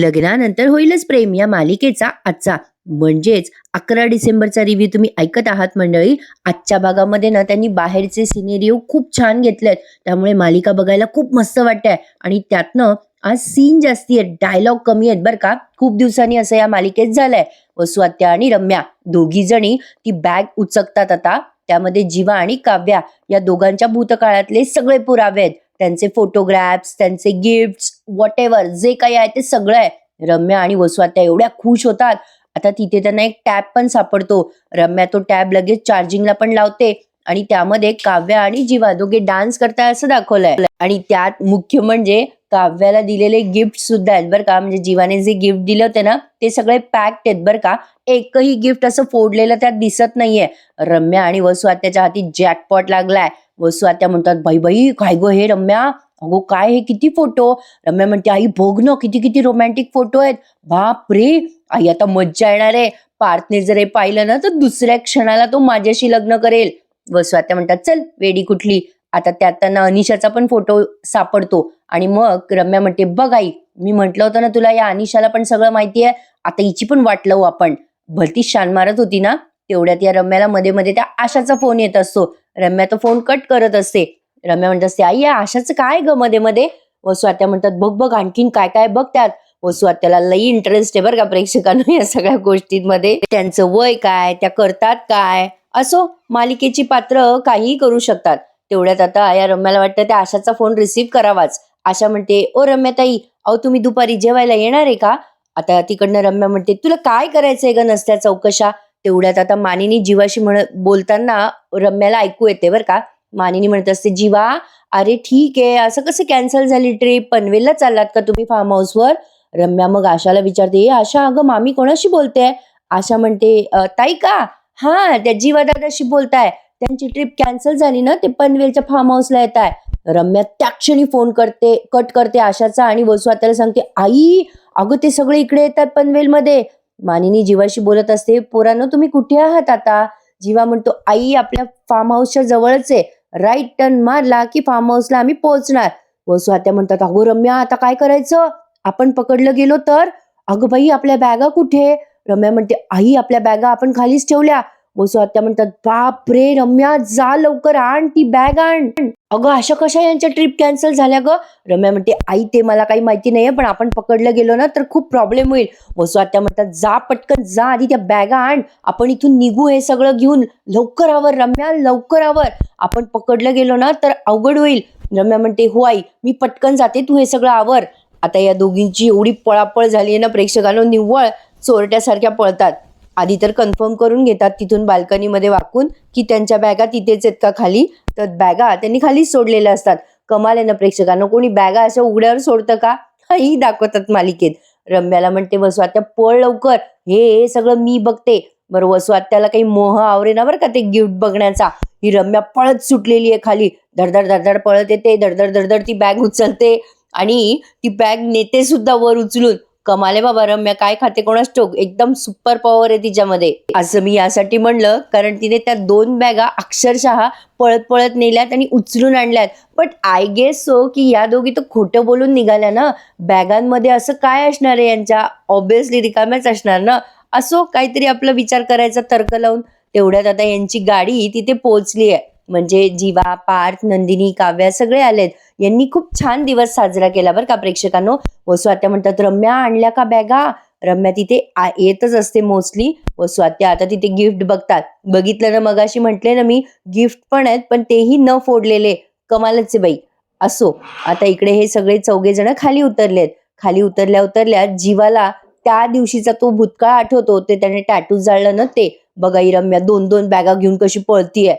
लग्नानंतर होईलच प्रेम या मालिकेचा आजचा म्हणजेच 11 डिसेंबरचा रिव्ह्यू तुम्ही ऐकत आहात मंडळी. आजच्या भागामध्ये ना त्यांनी बाहेरचे सिनेरिओ खूप छान घेतलेत, त्यामुळे मालिका बघायला खूप मस्त वाटतंय. आणि त्यातनं आज सीन जास्ती आहेत, डायलॉग कमी आहेत बरं का. खूप दिवसांनी असं या मालिकेत झालंय. वसू आत्या आणि रम्या दोघी जणी ती बॅग उचकतात. आता त्यामध्ये जीवा आणि काव्या या दोघांच्या भूतकाळातले सगळे पुरावे आहेत. त्यांचे फोटोग्राफ्स, त्यांचे गिफ्ट्स, व्हॉट एव्हर जे काही आहे ते सगळं आहे. रम्या आणि वसू आत्या एवढ्या खुश होतात. आता तिथे त्यांना एक टॅब पण सापडतो. रम्या तो टॅब लगेच चार्जिंगला पण लावते आणि त्यामध्ये काव्या आणि जीवा दोघे डान्स करताय असं दाखवलंय. आणि त्यात मुख्य म्हणजे काव्याला दिलेले गिफ्ट सुद्धा आहेत बरं का. म्हणजे जीवाने जे गिफ्ट दिले होते ना ते सगळे पॅक्ड आहेत बरं का. एकही गिफ्ट असं फोडलेलं त्यात दिसत नाहीये. रम्या आणि वसू आत्याच्या हाती जॅकपॉट लागलाय. वसू आत्या म्हणतात, बाई बाई काय गो हे रम्या, अगो काय हे किती फोटो. रम्या म्हणते, आई बघ ना किती किती रोमॅन्टिक फोटो आहेत. बाप रे, आई आता मज्जा येणार आहे. पार्थने जर हे पाहिलं ना तर दुसऱ्या क्षणाला तो माझ्याशी लग्न करेल. वसू आत्या म्हणतात, चल वेडी कुठली. आता त्यात त्यांना अनिशाचा पण फोटो सापडतो. आणि मग रम्या म्हणते, बघ आई, मी म्हटलं होतं ना तुला, या अनिशाला पण सगळं माहिती आहे. आता हिची पण वाट लावू आपण. भलती शान मारत होती ना. तेवढ्यात या रम्याला मध्ये मध्ये त्या आशाचा फोन येत असतो. रम्या तो फोन कट करत असते. रम्या म्हणत असते, आई या आशाचं काय ग मध्ये मध्ये. वसू आत्या म्हणतात, बघ बघ आणखीन काय काय बघ त्यात. वसू आत्याला लई इंटरेस्ट आहे बरं का प्रेक्षकांना या सगळ्या गोष्टींमध्ये. त्यांचं वय काय, त्या करतात काय, असो मालिकेची पात्र काहीही करू शकतात. तेवढ्यात आता या रम्याला वाटतं त्या आशाचा फोन रिसीव्ह करावाच. आशा म्हणते, ओ रम्याताई, अहो तुम्ही दुपारी जेवायला येणार आहे का. आता तिकडनं रम्या म्हणते, तुला काय करायचंय ग नसत्या चौकशा. तेवढ्यात आता मानिनी जीवाशी बोलताना रम्याला ऐकू येते बरं का. मानिनी म्हणत असते, जीवा अरे ठीक आहे, असं कसं कॅन्सल झाली ट्रिप, पनवेलला चाललात का तुम्ही फार्म हाऊसवर. रम्या मग आशाला विचारते, ए आशा अगं मामी कोणाशी बोलते. आशा म्हणते, ताई का, हा त्या जीवा दादाशी बोलताय, त्यांची ट्रिप कॅन्सल झाली ना, ते पनवेलच्या फार्म हाऊसला येत आहे. रम्या त्या क्षणी फोन कट करते आशाचा आणि वसू आत्याला सांगते, आई अगं ते सगळे इकडे येतात पनवेलमध्ये. मानिनी जीवाशी बोलत असते, पोरांनो तुम्ही कुठे आहात आता. जीवा म्हणतो, आई आपल्या फार्म हाऊसच्या जवळच आहे, राईट टर्न मारला की फार्म हाऊसला आम्ही पोहोचणार. वसू आत्या म्हणतात, अगो रम्या आता काय करायचं, आपण पकडलं गेलो तर. अगं बाई आपल्या बॅगा कुठे. रम्या म्हणते, आई आपल्या बॅगा आपण खालीच ठेवल्या. वसू आत्या म्हणतात, बाप रे रम्या, जा लवकर आण ती बॅग आण. अगं अशा कशा यांच्या ट्रिप कॅन्सल झाल्या ग. रम्या म्हणते, आई ते मला काही माहिती नाहीये, पण आपण पकडलं गेलो ना तर खूप प्रॉब्लेम होईल. वसू आत्या म्हणतात, जा पटकन जा, आधी त्या बॅगा आण, आपण इथून निघू हे सगळं घेऊन. लवकर आवर रम्या, लवकर आवर, आपण पकडलं गेलो ना तर अवघड होईल. रम्या म्हणते, हो आई मी पटकन जाते, तू हे सगळं आवर. आता या दोघींची एवढी पळापळ झाली आहे ना प्रेक्षकांना, निव्वळ चोरट्यासारख्या पळतात. आधी तर कन्फर्म करून घेतात तिथून बाल्कनीमध्ये वाकून की त्यांच्या बॅगा तिथेच आहेत का खाली. तर बॅगा त्यांनी खालीच सोडलेल्या असतात. कमाल आहे ना प्रेक्षकांना, कोणी बॅगा अशा उघड्यावर सोडतं का, ही दाखवतात मालिकेत. रम्याला म्हणते, वसू आत्या पळ लवकर, हे सगळं मी बघते. बरं वसू आत्याला काही मोह आवरेना बरं का ते गिफ्ट बघण्याचा. ही रम्या पळत सुटलेली आहे खाली, धडधड धडधड पळत येते, धडधड धडधड ती बॅग उचलते आणि ती बॅग नेते सुद्धा वर उचलून. कमाले बाबा, रम्या काय खाते कोणास ठाऊक, एकदम सुपर पॉवर आहे तिच्यामध्ये. असं मी यासाठी म्हणलं कारण तिने त्या 2 बॅगा अक्षरशः पळत पळत नेल्यात आणि उचलून आणल्यात. बट आय गेस सो की या दोघी तर खोटं बोलून निघाल्या ना. बॅगांमध्ये असं काय असणार आहे यांच्या, ऑब्विसली रिकाम्याच असणार ना. असो काहीतरी आपला विचार करायचा तर्क लावून. तेवढ्यात आता यांची गाडी तिथे पोहोचली आहे. म्हणजे जीवा, पार्थ, नंदिनी, काव्या सगळे आलेत. यांनी खूप छान दिवस साजरा केला बरं का प्रेक्षकांनो. वसू आत्या म्हणतात, रम्या आणल्या का बॅगा. रम्या तिथे येतच असते मोस्टली. वसू आत्या आता तिथे गिफ्ट बघतात. बघितलं ना, मगाशी म्हटले ना मी, गिफ्ट पण आहेत पण तेही न फोडलेले. कमालच आहे बाई. असो आता इकडे हे सगळे 4 जण खाली उतरलेत. खाली उतरल्या जीवाला त्या दिवशीचा तो भूतकाळ आठवतो. ते त्याने टॅटू जाळलं ना ते. बघा ही रम्या 2-2 बॅगा घेऊन कशी पळतीये.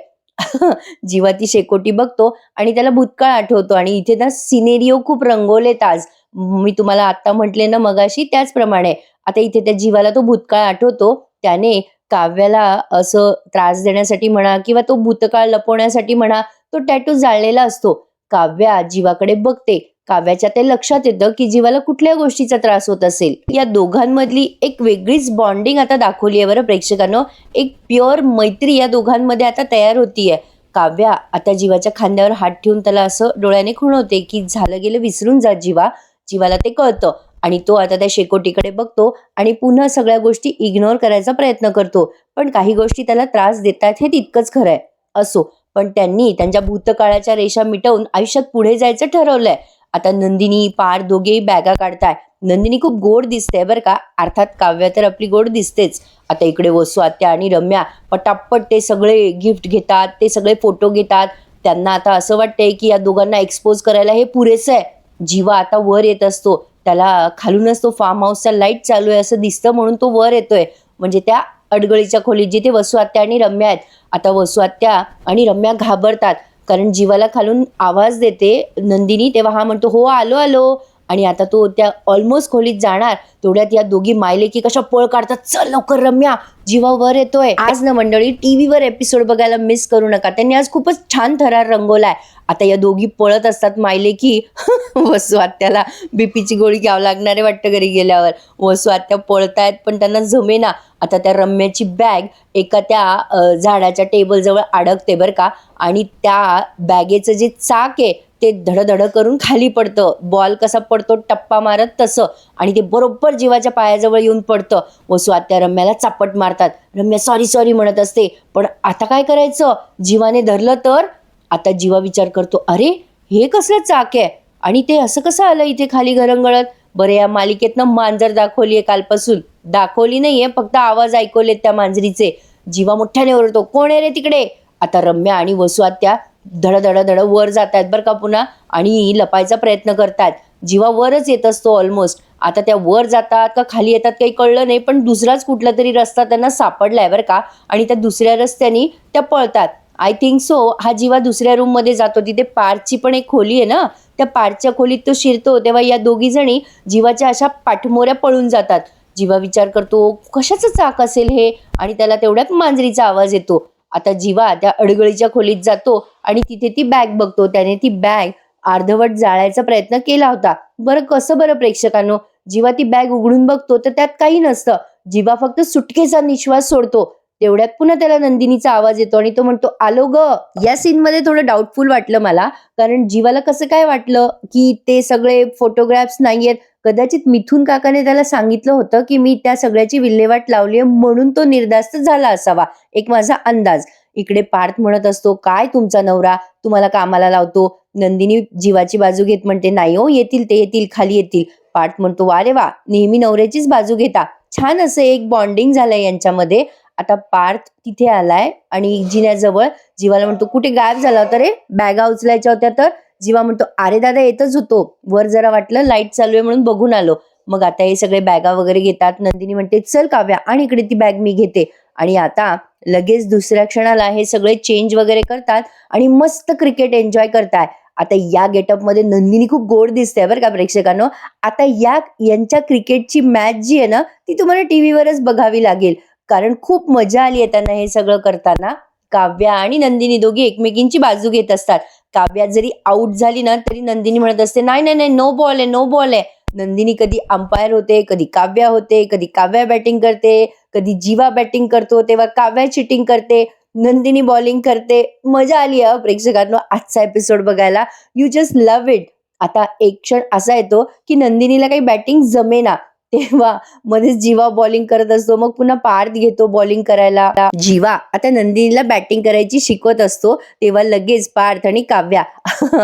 जीवा ती शेकोटी बघतो आणि त्याला भूतकाळ आठवतो. आणि इथे ना सिनेरिओ खूप रंगवलेत आज. मी तुम्हाला आता म्हटले ना मगाशी त्याचप्रमाणे आता इथे त्या जीवाला तो भूतकाळ आठवतो. त्याने काव्याला असं त्रास देण्यासाठी म्हणा किंवा तो भूतकाळ लपवण्यासाठी म्हणा तो टॅटू जाळलेला असतो. काव्या जीवाकडे बघते. काव्याच्या ते लक्षात येतं की जीवाला कुठल्या गोष्टीचा त्रास होत असेल. या दोघांमधली एक वेगळीच बॉन्डिंग आता दाखवली आहे बरं प्रेक्षकांनो. एक प्युअर मैत्री या दोघांमध्ये आता तयार होतीये. काव्या आता जीवाच्या खांद्यावर हात ठेवून त्याला असं डोळ्याने खुणवते की झालं गेलं विसरून जा जीवा. जीवाला ते कळतं आणि तो आता त्या शेकोटीकडे बघतो आणि पुन्हा सगळ्या गोष्टी इग्नोर करायचा प्रयत्न करतो. पण काही गोष्टी त्याला त्रास देतात हे तितकंच खरं आहे. असो, पण त्यांनी त्यांच्या भूतकाळाच्या रेषा मिटवून आयुष्यात पुढे जायचं ठरवलंय. आता नंदिनी, पार्थ दोघेही बॅगा काढताय. नंदिनी खूप गोड दिसते बरं का. अर्थात काव्या तर आपली गोड दिसतेच. आता इकडे वसू आत्या आणि रम्या पटापट ते सगळे गिफ्ट घेतात, ते सगळे फोटो घेतात. त्यांना आता असं वाटतंय की या दोघांना एक्सपोज करायला हे पुरेसं आहे. जीवा आता वर येत असतो. त्याला खालूनच तो फार्म हाऊसचा लाईट चालू आहे असं दिसतं म्हणून तो वर येतोय. म्हणजे त्या अडगळीच्या खोलीत जिथे वसू आत्या आणि रम्या आहेत. आता वसू आत्या आणि रम्या घाबरतात. कारण जीवाला खालून आवाज देते नंदिनी, तेव्हा हा म्हणतो, हो आलो आलो. आणि आता तो त्या ऑलमोस्ट खोलीत जाणार तेवढ्यात या दोघी मायलेकी कशा पळ काढतात, चल लवकर रम्या, जीवा वर येतोय. आज ना मंडळी टीव्हीवर एपिसोड बघायला मिस करू नका. त्यांनी आज खूपच छान थरार रंगवलाय. आता या दोघी पळत असतात मायलेकी. वसू आत्याला बीपीची गोळी घ्यावं लागणार आहे वाटतं घरी गेल्यावर. वसू आत्या पळतायत पण त्यांना जमेना. आता त्या रम्याची बॅग एका त्या झाडाच्या टेबलजवळ अडकते बरं का. आणि त्या बॅगेचं जे चाक आहे ते धडधड करून खाली पडतं. बॉल कसा पडतो टप्पा मारत तसं. आणि ते बरोबर जीवाच्या पायाजवळ येऊन पडतं. वसू आत्या रम्याला चापट मारतात. रम्या सॉरी सॉरी म्हणत असते. पण आता काय करायचं, जीवाने धरलं तर. आता जीवा विचार करतो, अरे हे कसलं चाक आहे आणि ते असं कसं आलं इथे खाली घरंगळत. बरं, या मालिकेतनं मांजर दाखवली आहे कालपासून. दाखवली नाहीये, फक्त आवाज ऐकवलेत त्या मांजरीचे. जीवा मोठ्याने ओरडतो, कोण आहे रे तिकडे. आता रम्या आणि वसू आत्या धड वर जात आहेत बरं का पुन्हा. आणि लपायचा प्रयत्न करतात. जीवा वरच येत असतो ऑलमोस्ट. आता त्या वर जातात का खाली येतात काही कळलं नाही, पण दुसराच कुठला तरी रस्ता त्यांना सापडलाय बरं का. आणि त्या दुसऱ्या रस्त्याने त्या पळतात. आय थिंक सो हा जीवा दुसऱ्या रूममध्ये जातो. तिथे पार्थची पण एक खोली आहे ना, त्या पार्थच्या खोलीत तो शिरतो. तेव्हा या दोघी जणी जीवाच्या अशा पाठमोऱ्या पळून जातात. जीवा विचार करतो, कशाचं चाक असेल हे. आणि त्याला तेवढ्यात मांजरीचा आवाज येतो. आता जीवा त्या अडगळीच्या खोलीत जातो आणि तिथे ती बॅग बघतो. त्याने ती बॅग अर्धवट जाळायचा प्रयत्न केला होता. बरं कसं बरं प्रेक्षकांनो, जीवा ती बॅग उघडून बघतो तर त्यात काही नसतं. जीवा फक्त सुटकेचा निश्वास सोडतो. तेवढ्यात पुन्हा त्याला नंदिनीचा आवाज येतो आणि तो म्हणतो, आलो ग. या सीन मध्ये थोडं डाऊटफुल वाटलं मला. कारण जीवाला कसं काय वाटलं की ते सगळे फोटोग्राफ्स नाहीयेत. कदाचित मिथून काकाने त्याला सांगितलं होतं की मी त्या सगळ्याची विल्हेवाट लावली म्हणून तो निर्धास्त झाला असावा, एक माझा अंदाज. इकडे पार्थ म्हणत असतो, काय तुमचा नवरा तुम्हाला कामाला लावतो. नंदिनी जीवाची बाजू घेत म्हणते, नाही हो, येतील ते येतील, खाली येतील. पार्थ म्हणतो, वा रे वा, नेहमी नवऱ्याचीच बाजू घेता. छान असं एक बॉन्डिंग झालंय यांच्यामध्ये. आता पार्थ तिथे आलाय आणि जिन्याजवळ जीवाला म्हणतो, कुठे गायब झाला होता रे, बॅगा उचलायच्या होत्या तर. जीवा म्हणतो, अरे दादा येतच होतो, वर जरा वाटलं लाईट चालू आहे म्हणून बघून आलो. मग आता हे सगळे बॅगा वगैरे घेतात. नंदिनी म्हणते, चल काव्या आणि इकडे ती बॅग मी घेते. आणि आता लगेच दुसऱ्या क्षणाला हे सगळे चेंज वगैरे करतात आणि मस्त क्रिकेट एन्जॉय करताय. आता या गेटअप मध्ये नंदिनी खूप गोड दिसते बरं का प्रेक्षकांनो. आता यांच्या क्रिकेटची मॅच जी आहे ना, ती तुम्हाला टीव्हीवरच बघावी लागेल. कारण खूप मजा आली आहे त्यांना हे सगळं करताना. काव्या आणि नंदिनी दोघी एकमेकींची बाजू घेत असतात. काव्या जरी आउट झाली ना तरी नंदिनी म्हणत असते, नाही नाही नाही, नो बॉल आहे, नो बॉल आहे. नंदिनी कधी अंपायर होते, कधी काव्या होते, कधी काव्या बॅटिंग करते, कधी जीवा बॅटिंग करतो तेव्हा काव्या चिटिंग करते, नंदिनी बॉलिंग करते. मजा आली आहे प्रेक्षकांनो आजचा एपिसोड बघायला. You just love it. आता एक क्षण असा येतो की नंदिनीला काही बॅटिंग जमेना, तेव्हा मध्येच जीवा बॉलिंग करत असतो. मग पुन्हा पार्थ घेतो बॉलिंग करायला. जीवा आता नंदिनीला बॅटिंग करायची शिकवत असतो. तेव्हा लगेच पार्थ आणि काव्या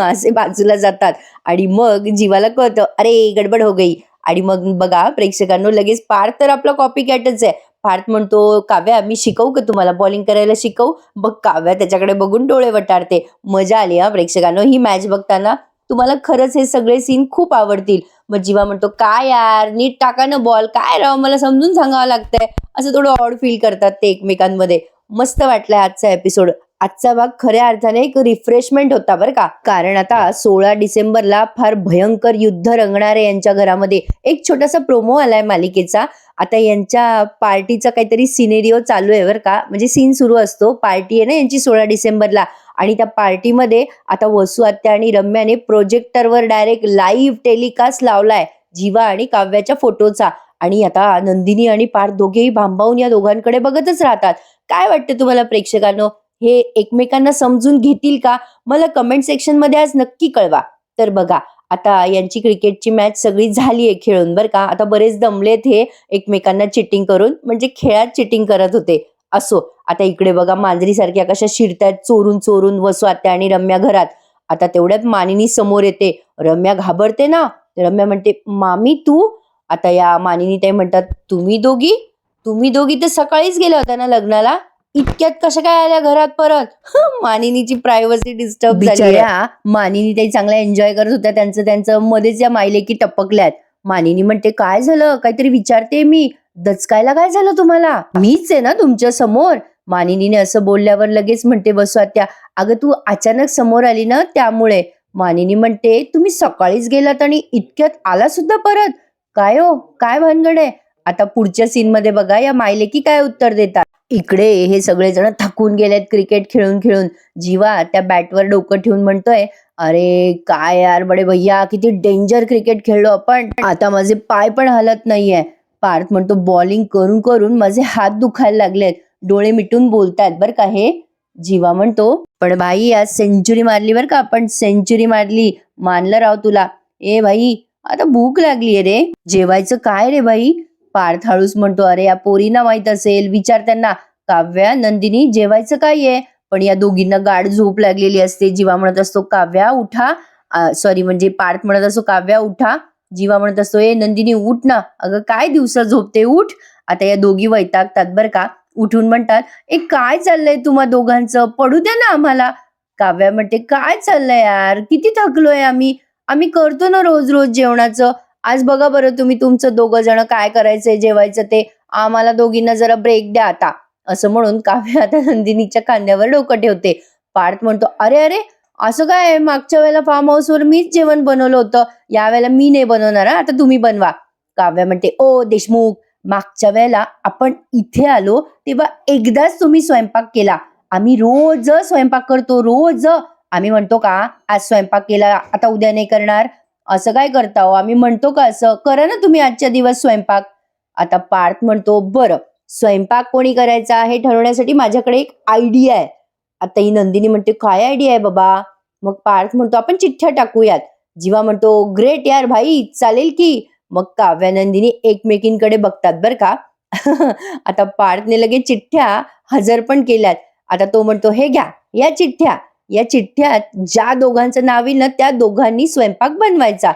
असे बाजूला जातात. आणि मग जीवाला कळतं, अरे गडबड हो गई. आणि मग बघा प्रेक्षकांनो, लगेच पार्थ तर आपला कॉपी कॅटच आहे. पार्थ म्हणतो, काव्या मी शिकवू का तुम्हाला, बॉलिंग करायला शिकवू. बघ काव्या त्याच्याकडे बघून डोळे वटारते. मजा आली हा प्रेक्षकांनो ही मॅच बघताना. तुम्हाला खरंच हे सगळे सीन खूप आवडतील. मग जीवा म्हणतो, काय यार नीट टाका ना बॉल, काय राव मला समजून सांगावं लागतंय. असं थोडं ऑड फील करतात ते एकमेकांमध्ये. मस्त वाटलाय आजचा एपिसोड. आजचा भाग खऱ्या अर्थाने एक रिफ्रेशमेंट होता बरं का. कारण आता 16 डिसेंबरला फार भयंकर युद्ध रंगणार आहे यांच्या घरामध्ये. एक छोटासा प्रोमो आलाय मालिकेचा. आता यांच्या पार्टीचा काहीतरी सिनेरिओ चालू आहे बरं का. म्हणजे सीन सुरू असतो, पार्टी आहे ना यांची 16 डिसेंबरला. आणि त्या पार्टीमध्ये आता वसू आत्या आणि रम्याने प्रोजेक्टरवर डायरेक्ट लाईव्ह टेलिकास्ट लावलाय जीवा आणि काव्याच्या फोटोचा. आणि आता नंदिनी आणि पार्थ दोघेही भांबावून या दोघांकडे बघतच राहतात. काय वाटतं तुम्हाला प्रेक्षकांनो, हे एकमेकांना समजून घेतील का? मला कमेंट सेक्शन मध्ये आज नक्की कळवा. तर बघा, आता यांची क्रिकेटची मॅच सगळी झाली आहे खेळून बरं का. आता बरेच दमलेत हे एकमेकांना चिटिंग करून, म्हणजे खेळात चिटिंग करत होते. असो, आता इकडे बघा मांजरीसारख्या कशा शिरतायत चोरून चोरून वसू आत्या आणि रम्या घरात. आता तेवढ्यात मानिनी समोर येते. रम्या घाबरते ना, रम्या म्हणते, मामी तू? आता या मानिनी ताई म्हणतात, तुम्ही दोघी तर सकाळीच गेल्या होत्या ना लग्नाला, इतक्यात कशा काय आल्या घरात परत? मानिनीची प्रायव्हसी डिस्टर्ब झाली. बिचाऱ्या मानिनी ताई चांगला एन्जॉय करत होत्या त्यांचं मध्येच या मायलेकी टपकल्यात. मानिनी म्हणते, काय झालं? काहीतरी विचारते मी. दचकायला काय झालं तुम्हाला? मीच आहे ना तुमच्या समोर. मानिनीने असं बोलल्यावर लगेच म्हणते वसू आत्या, अगं तू अचानक समोर आली ना त्यामुळे. मानिनी म्हणते, तुम्ही सकाळीच गेलात आणि इतक्यात आला सुद्धा परत? काय हो, काय भानगड आहे? आता पुढच्या सीन मध्ये बघा या मायलेकी काय उत्तर देतात. इकडे हे सगळेजण थकून गेलेत क्रिकेट खेळून खेळून. जीवा त्या बॅटवर डोकं ठेवून म्हणतोय, अरे काय यार बडे भैया, किती डेंजर क्रिकेट खेळलो आपण, आता माझे पाय पण हलत नाहीये. पार्थ म्हणतो, बॉलिंग करून करून माझे हात दुखायला लागलेत. डोळे मिटून बोलतायत बर का हे. जीवा म्हणतो, पण बाई आज सेंचुरी मारली बर का आपण, सेंचुरी मारली, मानलं राव तुला. ए भाई, आता भूक लागलीये रे, जेवायचं काय रे बाई? पार्थ हळूच म्हणतो, अरे या पोरींना माहित असेल, विचार त्यांना. काव्या, नंदिनी, जेवायचं काय आहे? पण या दोघींना गाढ झोप लागलेली असते. जीवा म्हणत असतो, काव्या उठा. सॉरी, म्हणजे पार्थ म्हणत असतो, काव्या उठा. जीवा म्हणत असतो, ए नंदिनी उठ ना, अगं काय दिवसा झोपते, उठ. आता या दोघी वैतागतात बर का. उठून म्हणतात, ए काय चाललंय तुम्हा दोघांचं, पडू द्या ना आम्हाला. काव्या म्हणते, काय चाललंय यार, किती थकलोय आम्ही करतो ना रोज रोज जेवणाचं. आज बघा बरं तुम्ही तुमचं दोघं जण काय करायचंय जेवायचं ते, आम्हाला दोघींना जरा ब्रेक द्या आता. असं म्हणून काव्या आता नंदिनीच्या खांद्यावर डोकं ठेवते. पार्थ म्हणतो, अरे अरे असं काय, मागच्या वेळेला फार्म हाऊसवर मीच जेवण बनवलं होतं, यावेळेला मी नाही बनवणार, आता तुम्ही बनवा. काव्या म्हणते, ओ देशमुख, मागच्या वेळेला आपण इथे आलो तेव्हा एकदाच तुम्ही स्वयंपाक केला. आम्ही रोज स्वयंपाक करतो, रोज. आम्ही म्हणतो का आज स्वयंपाक केला आता उद्या नाही करणार? असं काय करता हो? आम्ही म्हणतो का असं? करा ना तुम्ही आजच्या दिवस स्वयंपाक. आता पार्थ म्हणतो, बरं स्वयंपाक कोणी करायचा हे ठरवण्यासाठी माझ्याकडे एक आयडिया आहे. आता ही नंदिनी म्हणते, काय आयडिया आहे बाबा? मग पार्थ म्हणतो, आपण चिठ्ठ्या टाकूयात. जीवा म्हणतो, ग्रेट यार भाई, चालेल की. मग काव्या नंदिनी एकमेकींकडे बघतात बर का. आता पार्थने लगेच चिठ्ठ्या हजर पण केल्यात. आता तो म्हणतो, हे घ्या या चिठ्ठ्या, या चिठ्ठ्यात ज्या दोघांचं नाव येईल ना त्या दोघांनी स्वयंपाक बनवायचा.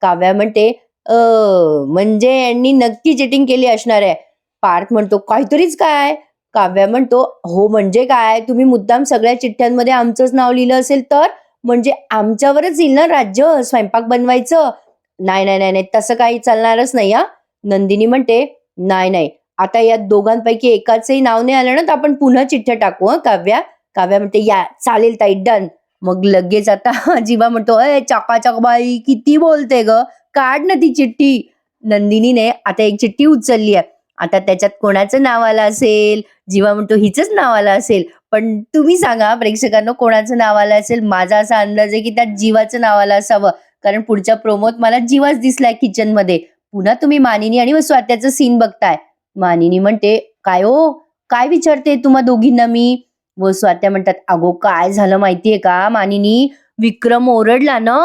काव्या म्हणते, म्हणजे यांनी नक्की चिटिंग केली असणार आहे. पार्थ म्हणतो, काहीतरीच काय? काव्या म्हणतो, हो म्हणजे काय, तुम्ही मुद्दाम सगळ्या चिठ्ठ्यांमध्ये आमचंच नाव लिहिलं असेल तर? म्हणजे आमच्यावरच येईल ना राज्य स्वयंपाक बनवायचं? नाही नाही नाही नाही, तसं काही चालणारच नाही हा. नंदिनी म्हणते, नाही आता या दोघांपैकी एकाचंही नाव नाही आलं ना तर आपण पुन्हा चिठ्ठ्या टाकू. काव्या काव्या म्हणते, या चालेल ताई, डन. मग लगेच आता जीवा म्हणतो, अय चकाचक बाई, किती बोलते ग, काढ ना ती चिठ्ठी. नंदिनीने आता एक चिठ्ठी उचलली आहे. आता त्याच्यात कोणाचं नाव आलं असेल? जीवा म्हणतो, हिचंच नाव आलं असेल. पण तुम्ही सांगा प्रेक्षकांना कोणाचं नाव आलं असेल? माझा असा अंदाज आहे की त्यात जीवाचं नाव आलं असावं, कारण पुढच्या प्रोमोत मला जीवाच दिसलाय किचन मध्ये. पुन्हा तुम्ही मानिनी आणि स्वात्याचं सीन बघताय. मानिनी म्हणते, काय हो, काय विचारते तुम्हा दोघींना मी? व स्वात्या म्हणतात, अगो काय झालं माहितीये का मानिनी, विक्रम ओरडला ना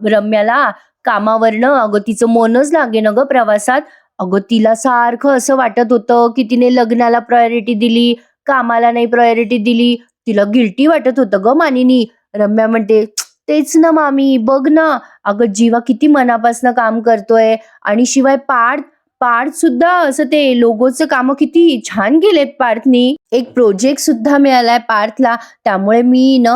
रम्याला कामावरनं. अगं तिचं मनच लागे ना ग प्रवासात. अगं तिला सारखं असं वाटत होतं की तिने लग्नाला प्रायोरिटी दिली, कामाला नाही प्रायोरिटी दिली. तिला गिल्टी वाटत होतं ग मानिनी. रम्या म्हणते, तेच ना मामी, बघ ना, अगं जीवा किती मनापासनं काम करतोय. आणि शिवाय पार्थ सुद्धा असं ते लोगोचं काम किती छान केलेत पार्थनी. एक प्रोजेक्ट सुद्धा मिळालाय पार्थला. त्यामुळे मी ना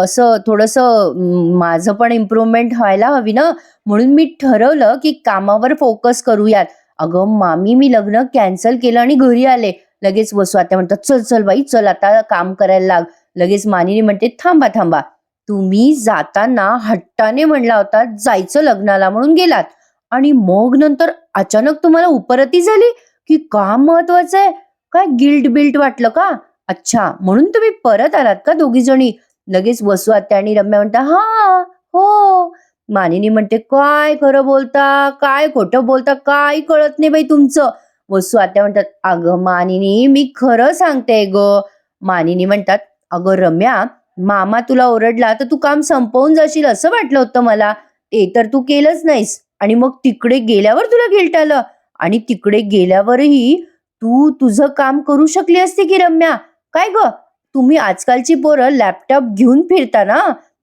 असं थोडंसं माझं पण इम्प्रूव्हमेंट व्हायला हवी ना, म्हणून मी ठरवलं की कामावर फोकस करूयात. अगं मामी, मी लग्न कॅन्सल केलं आणि घरी आले. लगेच वसवात्या म्हणतात, चल चल बाई चल, आता काम करायला लाग. लगेच मानिनी म्हणते, थांबा, तुम्ही जाताना हट्टाने म्हणला होता जायचं लग्नाला म्हणून गेलात, आणि मग नंतर अचानक तुम्हाला उपरती झाली की काम महत्वाचं आहे? काय गिल्ट बिल्ट वाटलं का? अच्छा, म्हणून तुम्ही परत आलात का दोघी जणी? लगेच वसू आत्या आणि रम्या म्हणता, हा हो. मानिनी म्हणते, काय खरं बोलता काय खोटं बोलता, काय कळत नाही बाई तुमचं. वसू आत्या म्हणतात, अगं मानिनी, मी खरं सांगते ग. मानिनी म्हणतात, अगं रम्या, मामा तुला ओरडला तर तू काम संपवून जाशील असं वाटलं होतं मला. ते तर तू केलंच नाहीस आणि मग तिकडे गेल्यावर तुला गिल्ट आलं आणि तिकडे गेल्यावरही तू तुझं काम करू शकली असते की रम्या. काय ग, तुम्ही आजकालची पोरं लॅपटॉप घेऊन फिरता ना.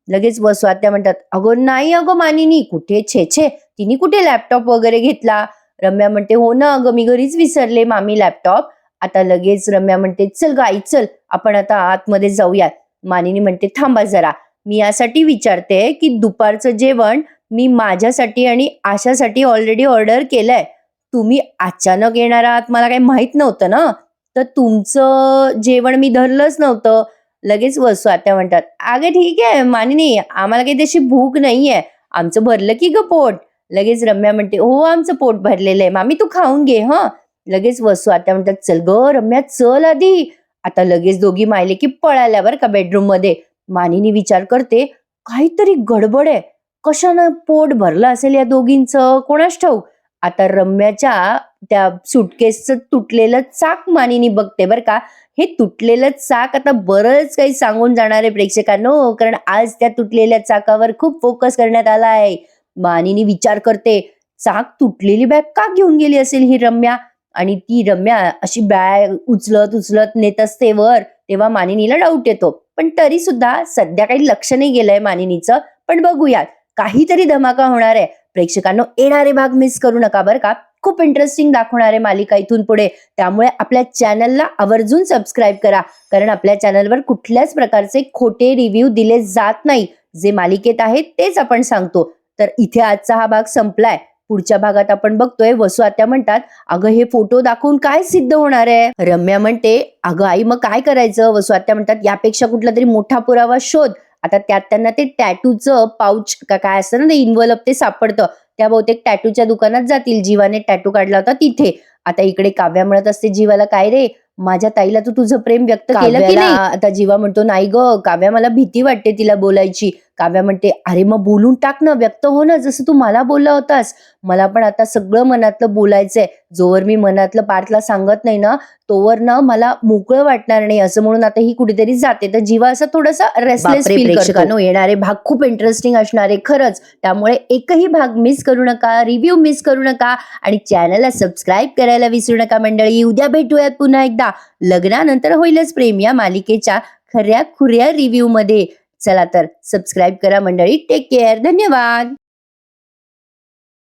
लगेच वसवात्या म्हणतात, अगं नाही अगं मानिनी, कुठे छे छे, तिने कुठे लॅपटॉप वगैरे घेतला. रम्या म्हणते, हो ना अगं, मी घरीच विसरले मामी लॅपटॉप. आता लगेच रम्या म्हणते, चल ग आई चल, आपण आता आतमध्ये जाऊया. मानिनी म्हणते, थांबा जरा, मी यासाठी विचारते की दुपारचं जेवण मी माझ्यासाठी आणि आशासाठी ऑलरेडी ऑर्डर केलंय. तुम्ही अचानक येणार आहात मला काही माहित नव्हतं ना, तर तुमचं जेवण मी धरलंच नव्हतं. लगेच वसू आत्या म्हणतात, अगं ठीक आहे मानिनी, आम्हाला काही तशी भूक नाहीये, आमचं भरलं की ग पोट. लगेच रम्या म्हणते, हो आमचं पोट भरलेलं आहे मामी, तू खाऊन घे. लगेच वसू आत्या म्हणतात, चल ग रम्या चल आधी. आता लगेच दोघी मायले की पळाल्या बरं का बेडरूम मध्ये. मानिनी विचार करते, काहीतरी गडबड आहे, कशानं पोट भरलं असेल या दोघींचं कोणास ठाऊक. आता रम्याच्या त्या सुटकेसचं तुटलेलं चाक मानिनी बघते बरं का. हे तुटलेलं चाक आता बरंच काही सांगून जाणार आहे प्रेक्षकांनो, कारण आज त्या तुटलेल्या चाकावर खूप फोकस करण्यात आला आहे. मानिनी विचार करते, चाक तुटलेली बॅग का घेऊन गेली असेल ही रम्या. आणि ती रम्या अशी बॅग उचलत उचलत नेत असते वर, तेव्हा मानिनीला डाऊट येतो. पण तरी सुद्धा सध्या काही लक्ष नाही गेलंय मानिनीचं. पण बघूयात, काहीतरी धमाका होणार आहे. प्रेक्षकांनो, येणारे भाग मिस करू नका बरं का. खूप इंटरेस्टिंग दाखवणार आहे मालिका इथून पुढे. त्यामुळे आपल्या चॅनलला आवर्जून सबस्क्राईब करा, कारण आपल्या चॅनलवर कुठल्याच प्रकारचे खोटे रिव्ह्यू दिले जात नाही. जे मालिकेत आहेत तेच आपण सांगतो. तर इथे आजचा हा भाग संपलाय. पुढच्या भागात आपण बघतोय वसू आत्या म्हणतात, अगं हे फोटो दाखवून काय सिद्ध होणार आहे. रम्या म्हणते, अगं आई मग काय करायचं. वसू आत्या म्हणतात, यापेक्षा कुठला तरी मोठा पुरावा शोध. आता त्यात त्यांना ते टॅटूचं पाऊच का काय असतं ना, ते इन्व्हलप ते सापडतं. त्या बहुतेक टॅटूच्या दुकानात जातील, जीवाने टॅटू काढला होता तिथे. आता इकडे काव्या म्हणत असते जीवाला, काय रे माझ्या ताईला तू तुझं प्रेम व्यक्त केलं की नाही. आता जीवा म्हणतो, नाही ग काव्या, मला भीती वाटते तिला बोलायची. काव्या म्हणते, अरे मग बोलून टाक ना, व्यक्त हो ना, जसं तू मला बोलला होतास. मला पण आता सगळं मनातलं बोलायचंय. जोवर मी मनातलं पार्थला सांगत नाही ना, तोवर ना मला मोकळं वाटणार नाही. असं म्हणून आता ही कुठेतरी जाते. तर जीवा असं थोडासा रेस्टलेस फील करतो. येणारे भाग खूप इंटरेस्टिंग असणार आहे खरंच. त्यामुळे एकही भाग मिस करू नका, रिव्ह्यू मिस करू नका आणि चॅनलला सबस्क्राईब करायला विसरू नका मंडळी. उद्या भेटूयात पुन्हा एकदा लग्नानंतर होईलच प्रेम या मालिकेच्या खऱ्या खुऱ्या रिव्ह्यू मध्ये. चला तर सबस्क्राईब करा मंडळी. Take care. धन्यवाद.